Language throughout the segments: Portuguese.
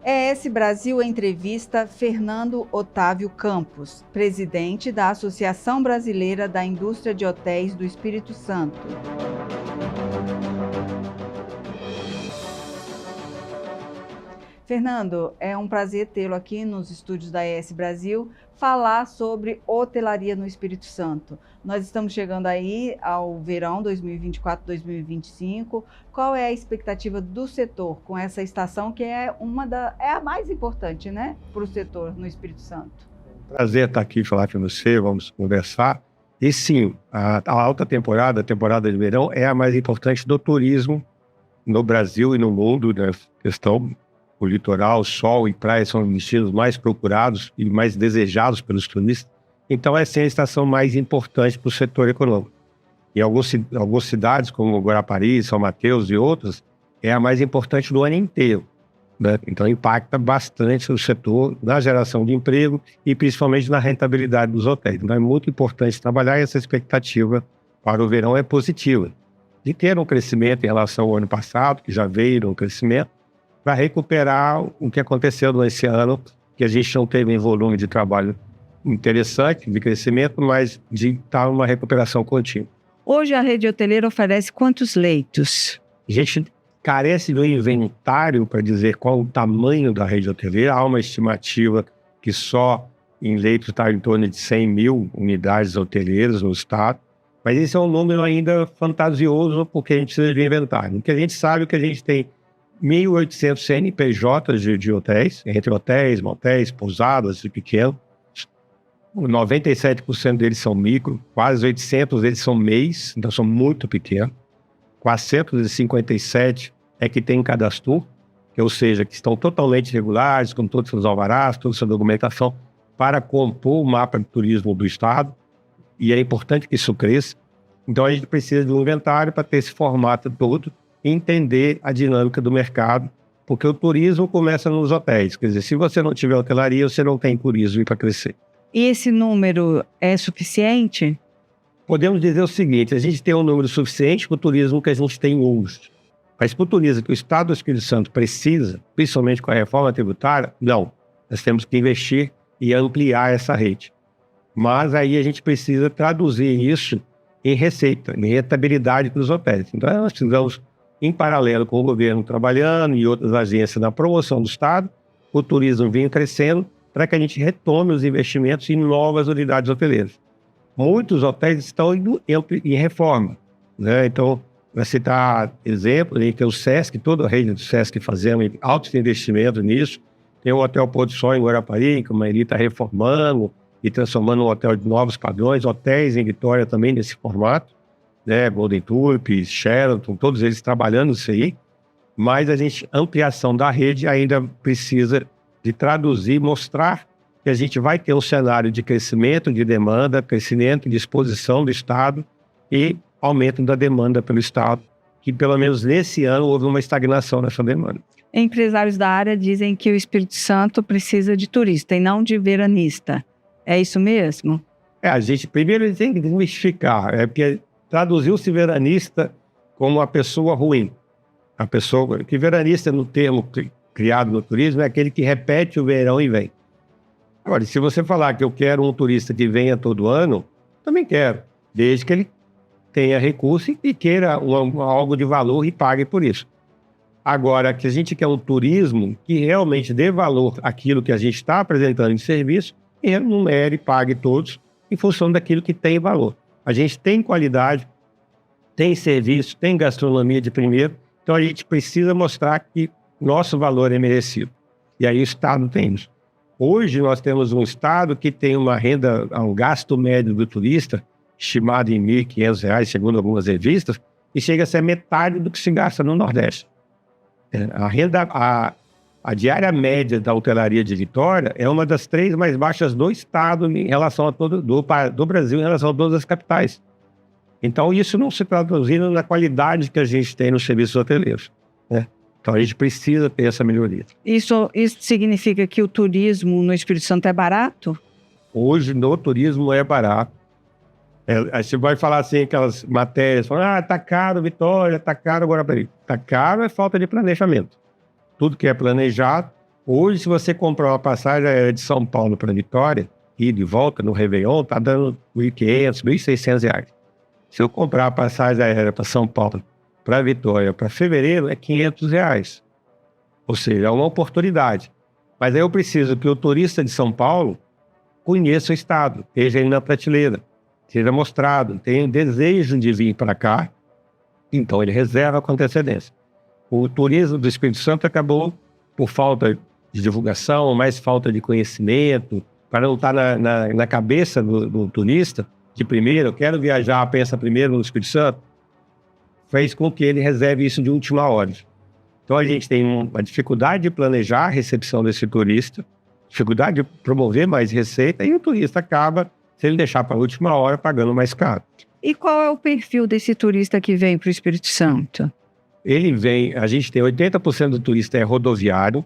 ES Brasil entrevista Fernando Otávio Campos, presidente da Associação Brasileira da Indústria de Hotéis do Espírito Santo. Fernando, é um prazer tê-lo aqui nos estúdios da ES Brasil, falar sobre hotelaria no Espírito Santo. Nós estamos chegando aí ao verão 2024-2025. Qual é a expectativa do setor com essa estação que é a mais importante, né, para o setor no Espírito Santo? Prazer estar aqui falar com você, vamos conversar. E sim, a alta temporada, a temporada de verão, é a mais importante do turismo no Brasil e no mundo, né? O litoral, sol e praia são os destinos mais procurados e mais desejados pelos turistas. Então, essa é a estação mais importante para o setor econômico. Em algumas cidades, como Guarapari, São Mateus e outras, é a mais importante do ano inteiro, né? Então, impacta bastante o setor na geração de emprego e principalmente na rentabilidade dos hotéis. Então, é muito importante trabalhar, e essa expectativa para o verão é positiva. De ter um crescimento em relação ao ano passado, que já veio um crescimento, para recuperar o que aconteceu nesse ano, que a gente não teve um volume de trabalho interessante, de crescimento, mas de estar numa recuperação contínua. Hoje a rede hoteleira oferece quantos leitos? A gente carece do inventário para dizer qual o tamanho da rede hoteleira. Há uma estimativa que só em leitos está em torno de 100 mil unidades hoteleiras no estado, mas esse é um número ainda fantasioso porque a gente precisa de inventário. O que a gente sabe é que a gente tem 1.800 CNPJs de hotéis, entre hotéis, motéis, pousadas e pequenos. 97% deles são micro, quase 800 deles são MEIs, então são muito pequenos. 457 é que tem cadastro, ou seja, que estão totalmente regulares, com todos os alvarás, toda a sua documentação, para compor o mapa de turismo do estado, e é importante que isso cresça. Então a gente precisa de um inventário para ter esse formato todo, entender a dinâmica do mercado, porque o turismo começa nos hotéis. Quer dizer, se você não tiver hotelaria, você não tem turismo para crescer. E esse número é suficiente? Podemos dizer o seguinte, a gente tem um número suficiente para o turismo que a gente tem hoje. Mas para o turismo que o Estado do Espírito Santo precisa, principalmente com a reforma tributária, não. Nós temos que investir e ampliar essa rede. Mas aí a gente precisa traduzir isso em receita, em rentabilidade para os hotéis. Então nós precisamos, em paralelo com o governo trabalhando e outras agências na promoção do Estado, o turismo vem crescendo para que a gente retome os investimentos em novas unidades hoteleiras. Muitos hotéis estão em reforma, né? Então, para citar exemplo, a gente tem o Sesc, toda a rede do Sesc fazendo altos investimentos nisso. Tem o Hotel Pôr do Sol em Guarapari, que a Mairi está reformando e transformando um hotel de novos padrões, hotéis em Vitória também nesse formato, né, Golden Tulip, Sheraton, todos eles trabalhando isso aí, mas a ampliação da rede ainda precisa de traduzir, mostrar que a gente vai ter um cenário de crescimento de demanda, crescimento de exposição do Estado e aumento da demanda pelo Estado, que pelo menos nesse ano houve uma estagnação nessa demanda. Empresários da área dizem que o Espírito Santo precisa de turista e não de veranista. É isso mesmo? A gente primeiro tem que desmistificar, porque traduziu-se veranista como uma pessoa ruim. A pessoa que veranista, no termo criado no turismo, é aquele que repete o verão e vem. Agora, se você falar que eu quero um turista que venha todo ano, também quero, desde que ele tenha recurso e queira algo de valor e pague por isso. Agora, que a gente quer um turismo que realmente dê valor àquilo que a gente está apresentando em serviço e remunere e pague todos em função daquilo que tem valor. A gente tem qualidade, tem serviço, tem gastronomia de primeiro, então a gente precisa mostrar que nosso valor é merecido. E aí o Estado tem isso. Hoje nós temos um Estado que tem uma renda, um gasto médio do turista, estimado em R$ 1.500, segundo algumas revistas, e chega a ser metade do que se gasta no Nordeste. A diária média da hotelaria de Vitória é uma das 3 mais baixas do Estado em relação a do Brasil em relação a todas as capitais. Então isso não se traduzindo na qualidade que a gente tem nos serviços hoteleiros, né? Então a gente precisa ter essa melhoria. Isso significa que o turismo no Espírito Santo é barato? Hoje no turismo é barato. Aí você vai falar assim, aquelas matérias, tá caro Vitória, tá caro Guarapari. Tá caro é falta de planejamento. Tudo que é planejado, Hoje, se você comprar uma passagem aérea de São Paulo para Vitória, e de volta no Réveillon, está dando R$1.500, R$1.600. Se eu comprar a passagem aérea para São Paulo, para Vitória, para fevereiro, é R$500. Ou seja, é uma oportunidade. Mas aí eu preciso que o turista de São Paulo conheça o estado, esteja ele na prateleira, seja mostrado, tenha desejo de vir para cá, então ele reserva com antecedência. O turismo do Espírito Santo acabou por falta de divulgação, mais falta de conhecimento, para não estar na cabeça do turista, de primeiro, eu quero viajar, pensa primeiro no Espírito Santo, fez com que ele reserve isso de última hora. Então a gente tem uma dificuldade de planejar a recepção desse turista, dificuldade de promover mais receita, e o turista acaba, se ele deixar para a última hora, pagando mais caro. E qual é o perfil desse turista que vem para o Espírito Santo? Ele vem, a gente tem 80% do turista é rodoviário,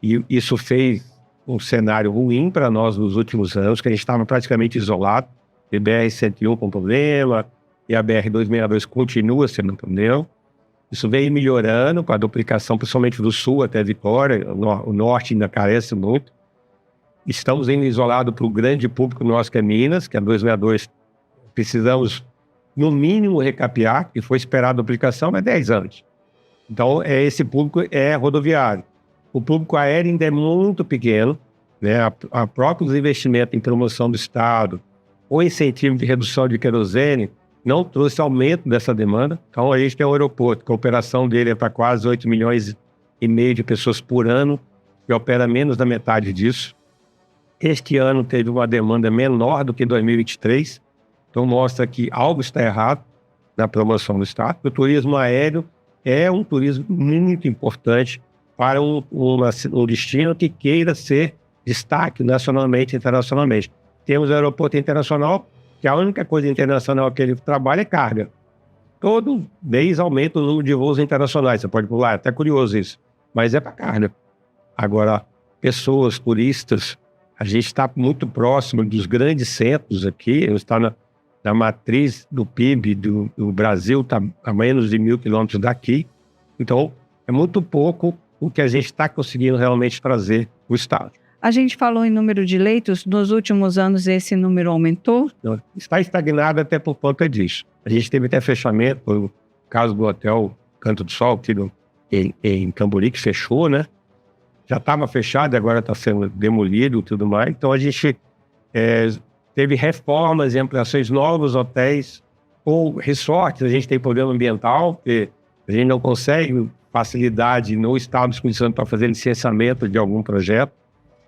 e isso fez um cenário ruim para nós nos últimos anos, que a gente estava praticamente isolado. A BR-101 com problema, e a BR-262 continua sendo um problema. Isso vem melhorando com a duplicação, principalmente do sul até Vitória, o norte ainda carece muito. Estamos ainda isolados para o grande público nosso, que é Minas, que é a 262. Precisamos, no mínimo, recapear, que foi esperado a duplicação, mas 10 anos. Então, esse público é rodoviário. O público aéreo ainda é muito pequeno, né? A próprios investimentos em promoção do Estado, o incentivo de redução de querosene, não trouxe aumento dessa demanda. Então, a gente tem um aeroporto, que a operação dele é para quase 8,5 milhões de pessoas por ano, e opera menos da metade disso. Este ano teve uma demanda menor do que 2023, então mostra que algo está errado na promoção do Estado. O turismo aéreo é um turismo muito importante para um destino que queira ser destaque nacionalmente e internacionalmente. Temos o aeroporto internacional, que a única coisa internacional que ele trabalha é carga. Todo mês aumenta o número de voos internacionais, você pode pular, é até curioso isso, mas é para carga. Agora, pessoas, turistas, a gente está muito próximo dos grandes centros aqui, está na matriz do PIB do Brasil, está a menos de 1.000 quilômetros daqui, então é muito pouco o que a gente está conseguindo realmente trazer para o Estado. A gente falou em número de leitos, nos últimos anos esse número aumentou? Não, está estagnado até por conta disso. A gente teve até fechamento, por caso do hotel Canto do Sol, em Cambori, que fechou, né? Já estava fechado, agora está sendo demolido e tudo mais. Então a gente teve reformas e ampliações, novos hotéis ou resorts. A gente tem problema ambiental, porque a gente não consegue facilidade no Estado do Espírito Santo para fazer licenciamento de algum projeto,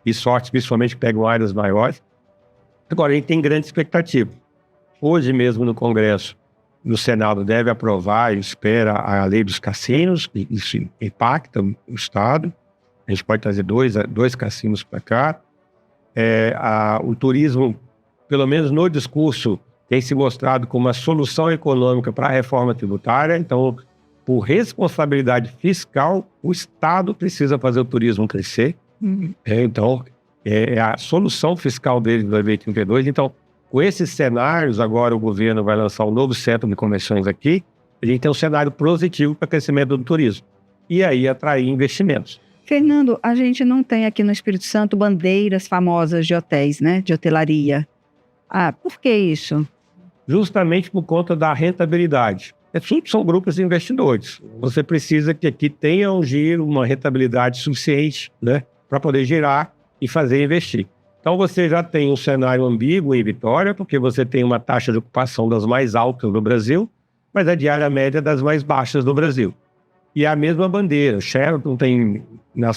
e sortes principalmente que pegam áreas maiores. Agora, a gente tem grande expectativa. Hoje mesmo no Congresso, no Senado, deve aprovar e espera a lei dos cassinos, isso impacta o Estado. A gente pode trazer dois cassinos para cá. O turismo, pelo menos no discurso, tem se mostrado como uma solução econômica para a reforma tributária. Então, por responsabilidade fiscal, o Estado precisa fazer o turismo crescer. Então, é a solução fiscal dele de 2032. Então, com esses cenários, agora o governo vai lançar um novo centro de convenções aqui. A gente tem um cenário positivo para o crescimento do turismo. E aí atrair investimentos. Fernando, a gente não tem aqui no Espírito Santo bandeiras famosas de hotéis, né? De hotelaria. Por que isso? Justamente por conta da rentabilidade. São grupos de investidores. Você precisa que aqui tenha um giro, uma rentabilidade suficiente, né, para poder girar e fazer investir. Então você já tem um cenário ambíguo em Vitória, porque você tem uma taxa de ocupação das mais altas do Brasil, mas a diária média das mais baixas do Brasil. E a mesma bandeira. Sheraton tem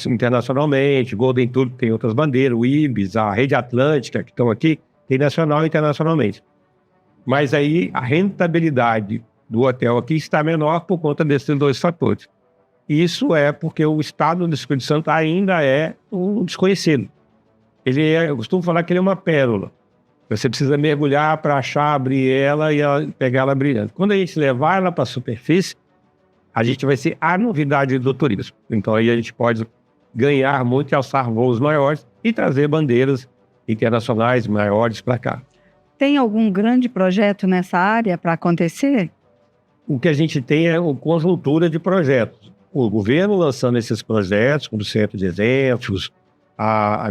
internacionalmente, Golden Tour tem outras bandeiras, o Ibis, a Rede Atlântica, que estão aqui, tem nacional e internacionalmente. Mas aí a rentabilidade do hotel aqui está menor por conta desses dois fatores. Isso é porque o Estado do Espírito Santo ainda é um desconhecido. Eu costumo falar que ele é uma pérola. Você precisa mergulhar para achar, abrir ela e pegar ela brilhante. Quando a gente levar ela para a superfície, a gente vai ser a novidade do turismo. Então aí a gente pode ganhar muito e alçar voos maiores e trazer bandeiras internacionais maiores para cá. Tem algum grande projeto nessa área para acontecer? O que a gente tem é uma conjuntura de projetos. O governo lançando esses projetos, como centro de eventos, a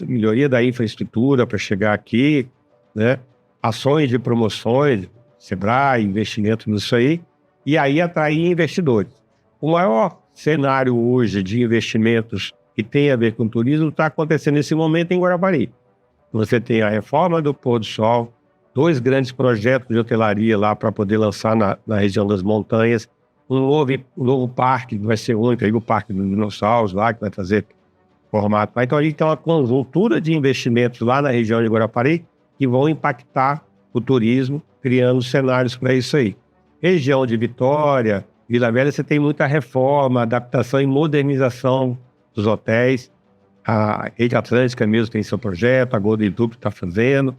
melhoria da infraestrutura para chegar aqui, né? Ações de promoções, Sebrae, investimento nisso aí, e aí atrair investidores. O maior cenário hoje de investimentos que tem a ver com turismo está acontecendo nesse momento em Guarapari. Você tem a reforma do Pôr do Sol, 2 grandes projetos de hotelaria lá para poder lançar na região das montanhas, um novo parque, que vai ser único, aí o Parque dos Dinossauros lá, que vai trazer formato. Então a gente tem uma conjuntura de investimentos lá na região de Guarapari que vão impactar o turismo, criando cenários para isso aí. Região de Vitória, Vila Velha, você tem muita reforma, adaptação e modernização dos hotéis. A Rede Atlântica mesmo tem seu projeto, a Golden Duplo está fazendo,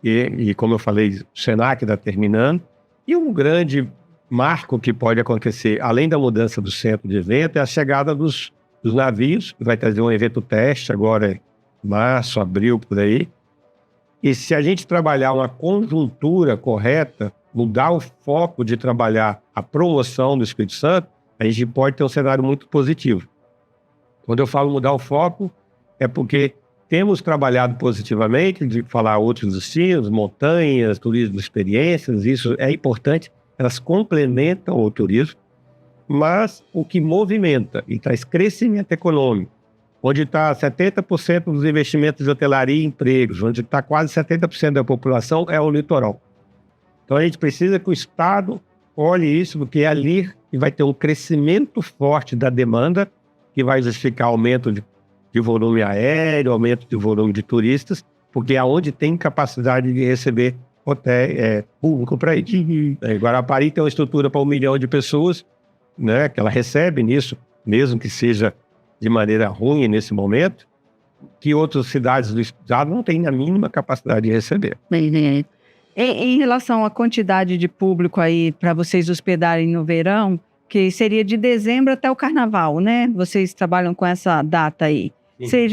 e como eu falei, o Senac está terminando. E um grande marco que pode acontecer, além da mudança do centro de evento, é a chegada dos navios, que vai trazer um evento teste agora em março, abril, por aí. E se a gente trabalhar uma conjuntura correta, mudar o foco de trabalhar a promoção do Espírito Santo, a gente pode ter um cenário muito positivo. Quando eu falo mudar o foco, é porque temos trabalhado positivamente, de falar outros destinos, montanhas, turismo de experiências, isso é importante, elas complementam o turismo, mas o que movimenta e traz crescimento econômico, onde está 70% dos investimentos de hotelaria e empregos, onde está quase 70% da população, é o litoral. Então a gente precisa que o Estado olhe isso, porque é ali que vai ter um crescimento forte da demanda, que vai justificar aumento de volume aéreo, aumento de volume de turistas, porque é onde tem capacidade de receber hotel público para isso. Guarapari tem uma estrutura para 1 milhão de pessoas, né, que ela recebe nisso, mesmo que seja de maneira ruim nesse momento, que outras cidades do estado não têm a mínima capacidade de receber. Em relação à quantidade de público aí para vocês hospedarem no verão, que seria de dezembro até o carnaval, né? Vocês trabalham com essa data aí.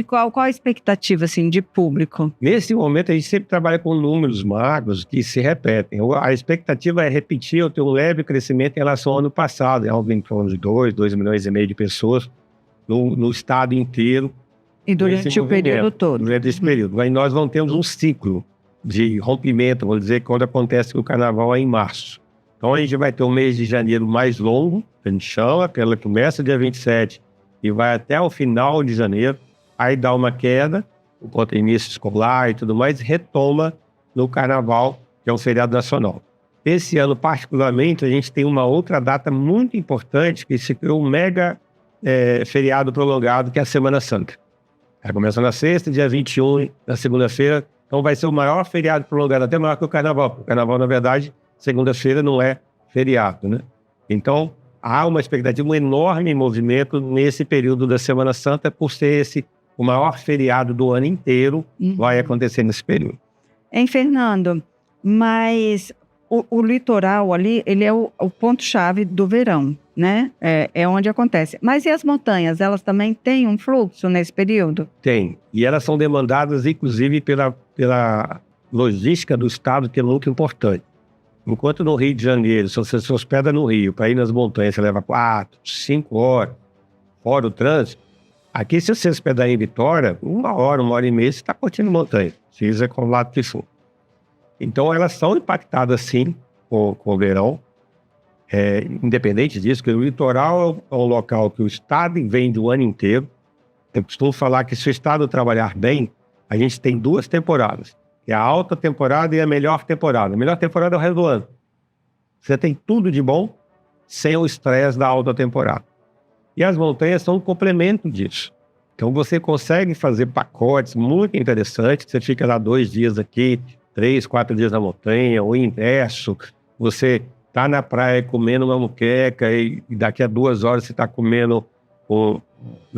Qual a expectativa assim, de público? Nesse momento, a gente sempre trabalha com números magros que se repetem. A expectativa é repetir ou ter um leve crescimento em relação ao ano passado, algo em torno de 2 milhões e meio de pessoas no estado inteiro. E durante o período todo? Durante esse período. Aí nós vamos ter um ciclo de rompimento, vamos dizer, quando acontece o carnaval é em março. Então a gente vai ter um mês de janeiro mais longo, que a gente chama, que ela começa dia 27 e vai até o final de janeiro. Aí dá uma queda, o ponto início escolar e tudo mais, retoma no carnaval, que é um feriado nacional. Esse ano, particularmente, a gente tem uma outra data muito importante, que se criou um mega feriado prolongado, que é a Semana Santa. Ela começa na sexta, dia 21, na segunda-feira. Então vai ser o maior feriado prolongado, até maior que o carnaval. O carnaval, na verdade, segunda-feira não é feriado, né? Então, há uma expectativa, um enorme movimento nesse período da Semana Santa, por ser o maior feriado do ano inteiro, vai acontecer nesse período. Fernando, mas o litoral ali, ele é o ponto-chave do verão, né? É onde acontece. Mas e as montanhas, elas também têm um fluxo nesse período? Tem, e elas são demandadas, inclusive, pela logística do estado, que é muito importante. Enquanto no Rio de Janeiro, se você se hospeda no Rio, para ir nas montanhas, você leva 4, 5 horas, fora o trânsito. Aqui, se você hospedar em Vitória, 1 hora e meia, você está curtindo montanha, seja com o lado que for. Então, elas são impactadas, sim, com o verão, independente disso, porque o litoral é um local que o estado vende o ano inteiro. Eu costumo falar que se o estado trabalhar bem, a gente tem 2 temporadas. É a alta temporada e a melhor temporada. A melhor temporada é o resto do ano. Você tem tudo de bom sem o estresse da alta temporada. E as montanhas são um complemento disso. Então você consegue fazer pacotes muito interessantes. Você fica lá 2 dias aqui, 3, 4 dias na montanha, ou inverso. Você está na praia comendo uma moqueca e daqui a 2 horas você está comendo o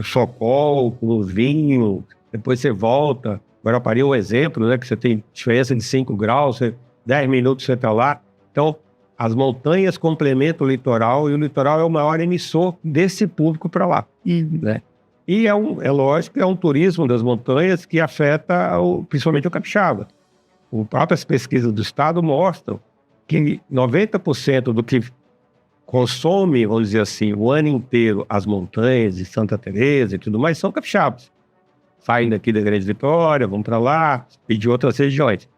Socol, com o vinho. Depois você volta. Guarapari é um exemplo, né? Que você tem diferença de 5 graus, 10 minutos você está lá. Então, as montanhas complementam o litoral e o litoral é o maior emissor desse público para lá, né? E é lógico que é um turismo das montanhas que afeta principalmente o capixaba. As próprias pesquisas do estado mostram que 90% do que consome, vamos dizer assim, o ano inteiro as montanhas de Santa Teresa e tudo mais são capixabas. saem daqui da Grande Vitória, vão para lá e de outras regiões.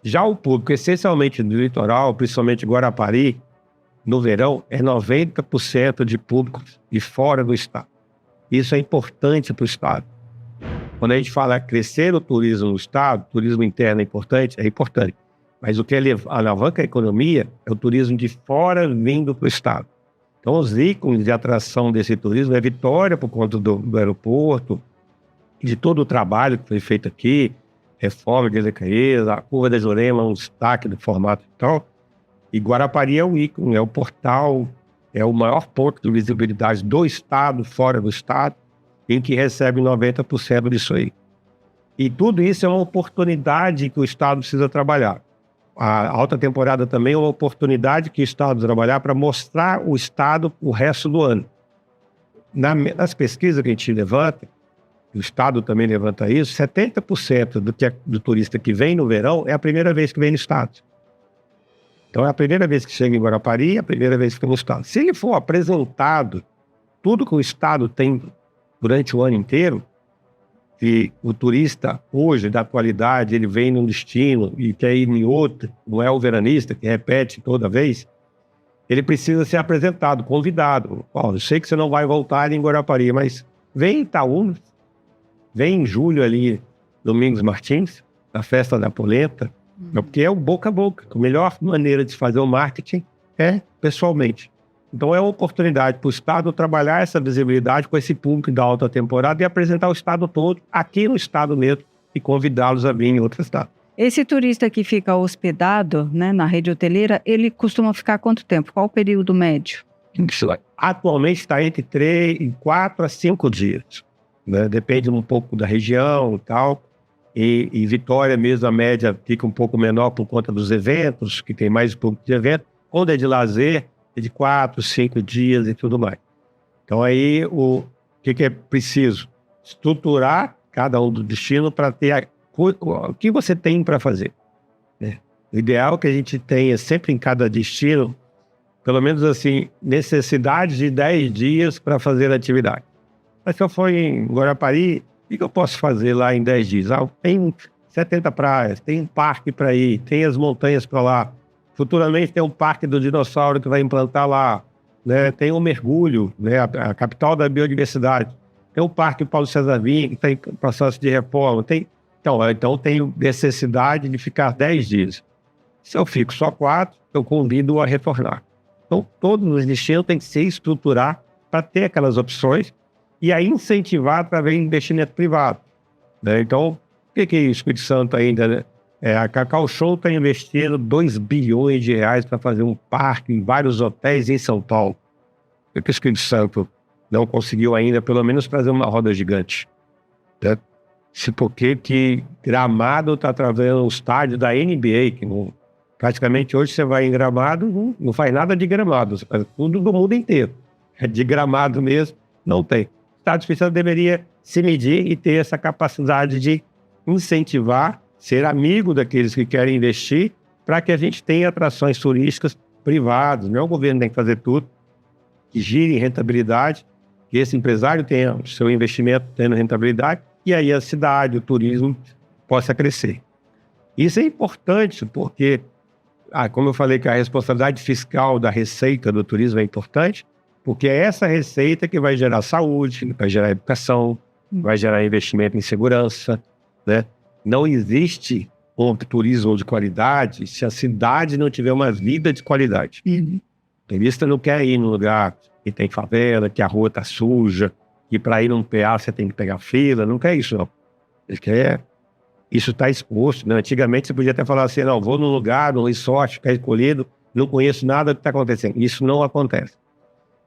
Já o público, essencialmente do litoral, principalmente Guarapari, no verão, é 90% de públicos de fora do estado. Isso é importante para o estado. Quando a gente fala crescer o turismo no estado, turismo interno é importante. Mas o que alavanca a economia é o turismo de fora vindo para o estado. Então, os ícones de atração desse turismo é Vitória, por conta do aeroporto, de todo o trabalho que foi feito aqui, reforma de Ezequiel, a Curva da Jurema, um destaque do formato e tal. E Guarapari é o ícone, é o portal, é o maior ponto de visibilidade do estado, fora do estado, em que recebe 90% disso aí. E tudo isso é uma oportunidade que o estado precisa trabalhar. A alta temporada também é uma oportunidade que o estado trabalhar para mostrar o estado o resto do ano. Nas pesquisas que a gente levanta, o estado também levanta isso, 70% do turista que vem no verão é a primeira vez que vem no estado. Então é a primeira vez que chega em Guarapari, é a primeira vez que vem no estado. Se ele for apresentado tudo que o estado tem durante o ano inteiro, e o turista hoje, da atualidade, ele vem num destino e quer ir em outro, não é o veranista que repete toda vez, ele precisa ser apresentado, convidado. Eu sei que você não vai voltar em Guarapari, mas vem em Itaúna, vem em julho ali, Domingos Martins, na festa da polenta, porque é o boca a boca. A melhor maneira de fazer o marketing é pessoalmente. Então é uma oportunidade para o estado trabalhar essa visibilidade com esse público da alta temporada e apresentar o estado todo aqui no estado mesmo e convidá-los a vir em outro estado. Esse turista que fica hospedado, né, na rede hoteleira, ele costuma ficar quanto tempo? Qual o período médio? Atualmente está entre 4 a 5 dias. Né? Depende um pouco da região e tal. E Vitória mesmo, a média fica um pouco menor por conta dos eventos, que tem mais um pouco de evento. Quando é de lazer, é de 4, 5 dias e tudo mais. Então aí o que é preciso? Estruturar cada um do destino para ter o que você tem para fazer. Né? O ideal é que a gente tenha sempre em cada destino, pelo menos assim, necessidade de 10 dias para fazer a atividade. Mas se eu for em Guarapari, o que eu posso fazer lá em 10 dias? Tem 70 praias, tem um parque para ir, tem as montanhas para lá. Futuramente tem um parque do dinossauro que vai implantar lá, né? Tem um mergulho, né? A capital da biodiversidade. Tem o Parque Paulo César Vinha, que tem processo de reforma. Então tenho necessidade de ficar 10 dias. Se eu fico só 4, eu convido a retornar. Então todos os destinos têm que se estruturar para ter aquelas opções e aí incentivar através de investimento privado. Né? Então, o que é o Espírito Santo ainda, né? A Cacau Show está investindo 2 bilhões de reais para fazer um parque em vários hotéis em São Paulo. Por que o Espírito Santo não conseguiu ainda, pelo menos, fazer uma roda gigante? Né? Porque que Gramado está atravessando o estádio da NBA, que praticamente hoje você vai em Gramado, não faz nada de Gramado, você faz tudo do mundo inteiro. De Gramado mesmo, não tem. O Estado Espírito Santo deveria se medir e ter essa capacidade de incentivar, ser amigo daqueles que querem investir, para que a gente tenha atrações turísticas privadas. Não é o governo que tem que fazer tudo, que gire rentabilidade, que esse empresário tenha o seu investimento tendo rentabilidade, e aí a cidade, o turismo possa crescer. Isso é importante porque, como eu falei que a responsabilidade fiscal da receita do turismo é importante, porque é essa receita que vai gerar saúde, vai gerar educação, vai gerar investimento em segurança, né? Não existe um turismo de qualidade se a cidade não tiver uma vida de qualidade. O turista não quer ir num lugar que tem favela, que a rua está suja, que para ir num PA você tem que pegar fila, não quer isso, não. Ele quer... Isso está exposto, né? Antigamente você podia até falar assim, não, vou num lugar, num resort, ficar escolhido, não conheço nada do que está acontecendo. Isso não acontece.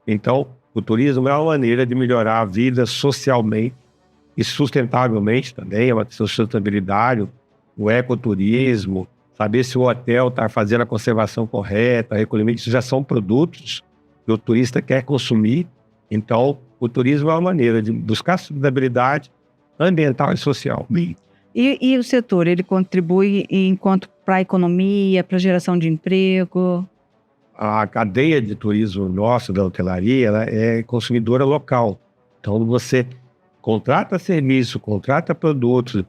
Então, o turismo é uma maneira de melhorar a vida socialmente e sustentavelmente também, é uma sustentabilidade, o ecoturismo, saber se o hotel está fazendo a conservação correta, recolhimento, isso já são produtos que o turista quer consumir. Então, o turismo é uma maneira de buscar sustentabilidade ambiental e social. E o setor, ele contribui enquanto para a economia, para a geração de emprego? A cadeia de turismo nossa, da hotelaria, ela é consumidora local. Então, você contrata serviço, contrata produtos,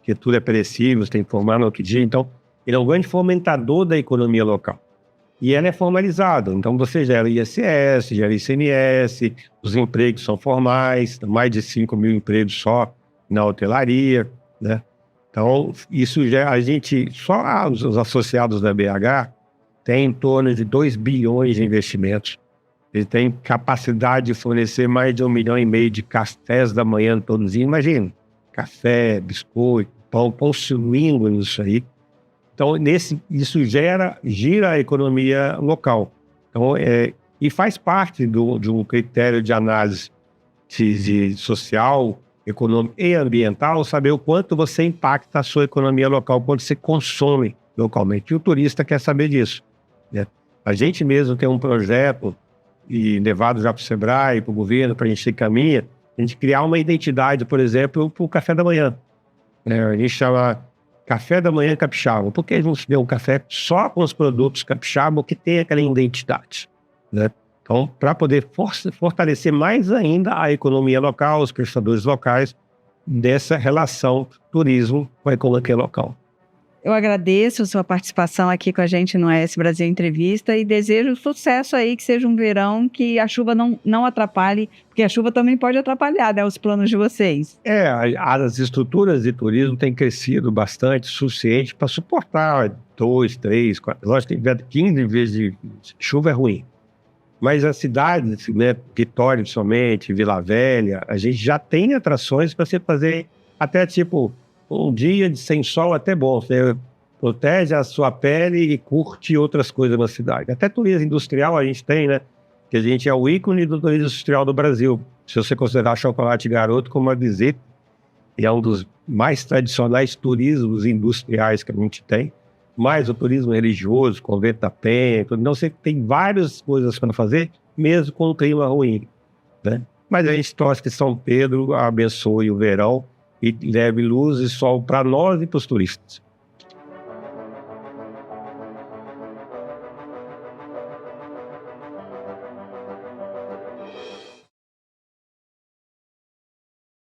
que tudo é perecível, você tem que formar no outro dia. Então, ele é um grande fomentador da economia local. E ela é formalizada. Então, você gera ISS, gera ICMS, os empregos são formais, mais de 5 mil empregos só na hotelaria, né? Então, isso já a gente, só os associados da BH têm em torno de 2 bilhões de investimentos. Ele tem capacidade de fornecer mais de 1,5 milhão de cafés da manhã todos os dias. Imagina, café, biscoito, pão sumindo nisso aí. Então, isso gira a economia local. Então, e faz parte de um critério de análise de social, econômico e ambiental, saber o quanto você impacta a sua economia local, quanto você consome localmente. E o turista quer saber disso, né? A gente mesmo tem um projeto, e levado já para o Sebrae, para o governo, para a gente caminha, a gente criar uma identidade, por exemplo, para o café da manhã. A gente chama Café da Manhã Capixaba. Por que a gente vê um café só com os produtos capixaba que tem aquela identidade, né? Então, para poder fortalecer mais ainda a economia local, os prestadores locais, dessa relação turismo com a economia local. Eu agradeço a sua participação aqui com a gente no AS Brasil Entrevista e desejo sucesso aí, que seja um verão que a chuva não atrapalhe, porque a chuva também pode atrapalhar, né, os planos de vocês. As estruturas de turismo têm crescido bastante, suficiente para suportar 2, 3, 4. Lógico que 15 vezes de chuva é ruim. Mas as cidades, né, Vitória somente, Vila Velha, a gente já tem atrações para você fazer até tipo um dia sem sol até bom. Você protege a sua pele e curte outras coisas na cidade. Até turismo industrial a gente tem, né? Que a gente é o ícone do turismo industrial do Brasil. Se você considerar Chocolate Garoto como uma visita, é um dos mais tradicionais turismos industriais que a gente tem. Mais o turismo religioso, Convento da Penha, então você tem várias coisas para fazer, mesmo com o clima ruim, né? Mas a gente torce que São Pedro abençoe o verão e leve luz e sol para nós e para os turistas.